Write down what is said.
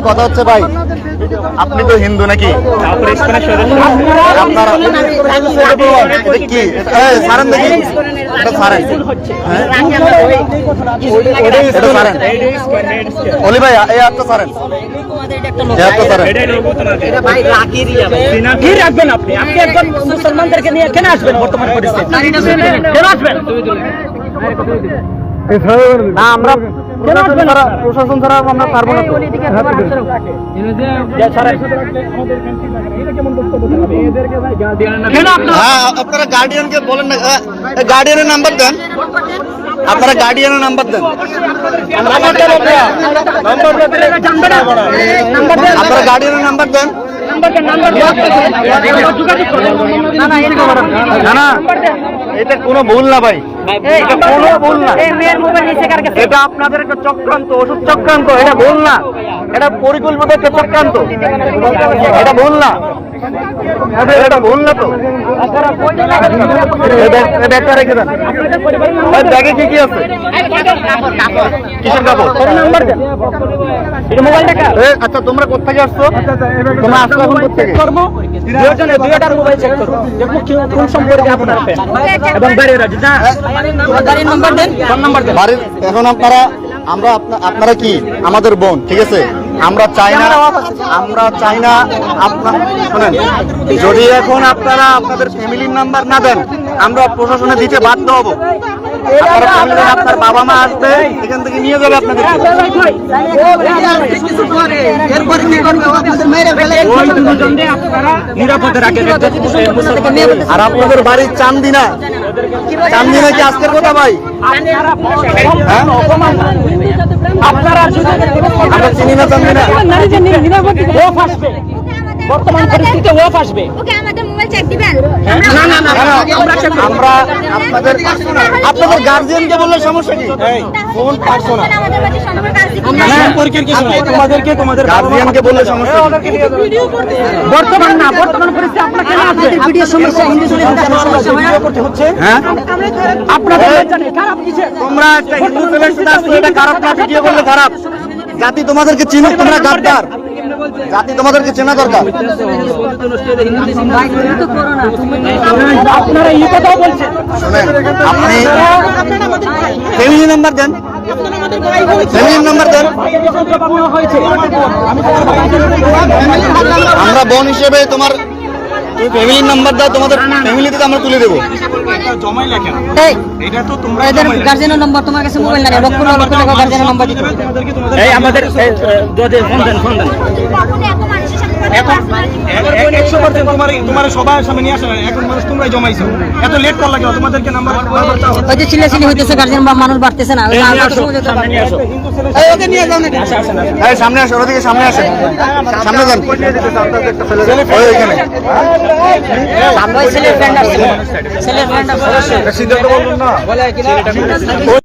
কথা হচ্ছে ভাই, আপনি তো হিন্দু নাকি? আপনারা কি সারেন দেখি, এটা সারেন, এটা সারেন অলি ভাই, এই হাতটা সারেন, এই হাতটা সারেন। কি রাখবেন আপনি? আপনি একজন মুসলমানদেরকে নিয়ে কেন আসবেন? বর্তমান পরিস্থিতি কেন আসবেন না, আমরা প্রশাসন ছাড়া আমরা পারবো না। হ্যাঁ, আপনারা গার্ডিয়ানকে বলেন না, গার্ডিয়ানের নাম্বার দেন, আপনারা গার্ডিয়ানের নাম্বার দেন, আপনারা গার্ডিয়ানের নাম্বার দেন। না না, এটা কোনো ভুল না ভাই, এটা কোনো ভুল না, এটা আপনাদের একটা চক্রান্ত, ওষুধ চক্রান্ত, এটা ভুল না, এটা পরিকল্পিত একটা চক্রান্ত, এটা ভুল না, এটা ভুল না তো। ব্যাগটা রেখে দেন, ব্যাগে কি কি আছে? কিসের কাপড়? আচ্ছা, তোমরা কোথেকে আসছো? তোমরা আসছো এখন কোথেকে? এখন আপনারা কি আমাদের বোন, ঠিক আছে? আমরা চাই না শোনেন, যদি এখন আপনারা আপনাদের ফ্যামিলির নাম্বার না দেন, আমরা প্রশাসনে দিতে বাধ্য হবো। আপনার বাবা মা আসবে, এখান থেকে নিয়ে যাবে আপনাদের। আর আপনাদের বাড়ির চান্দিনা কি আজকের কথা ভাই? আপনারা আমরা চিনি না চান্দিনা। বর্তমান পরিস্থিতিতে ওয়াফ আসবে। আমরা আপনাদের গার্জিয়ানকে বললে সমস্যা কি? ফোন পার্সোনাল, তোমাদেরকে তোমাদের গার্জিয়ানকে বললে সমস্যা কি? বর্তমান পরিস্থিতি আপনাকে না আছে ভিডিও সমস্যা, হিন্দু সমস্যা করতে হচ্ছে। হ্যাঁ, আপনাদের খারাপ কিছু, তোমরা একটা হিন্দু ছেলের সাথে আসলে এটা খারাপ না, ভিডিও করলে খারাপ। জাতি তোমাদেরকে চিনুক, তোমরা গাদ্দার, জাতি তোমাদেরকে চেনা দরকার। আপনারা এই কথাও বলছেন। শোনেন, আপনি ফ্যামিলি নাম্বার দেন, ফ্যামিলি নাম্বার দেন। আমরা বোন হিসেবে তোমার ফ্যামিলির নাম্বার দাও, তোমাদের ফ্যামিলিতে আমরা তুলে দেবো। গার্জেনের নম্বর তোমার কাছে মোবাইল লাগে, লক্ষ গার্জেনের নম্বর দিতে এই আমাদের ফোন দেন। তোমার সবার সামনে নিয়ে আসা, এখন মানুষ তোমরাই জমাইছো, এত লেট করা লাগে তোমাদেরকে নাম্বার ওই যে চিল্লাচিল্লি হইতেছে, গার্জেন বা মানুষ বাড়তেছে না। সামনে আসো, ওদিকে সামনে আসে, সামনে যান, ছেলের ফ্রেন্ড আসছে।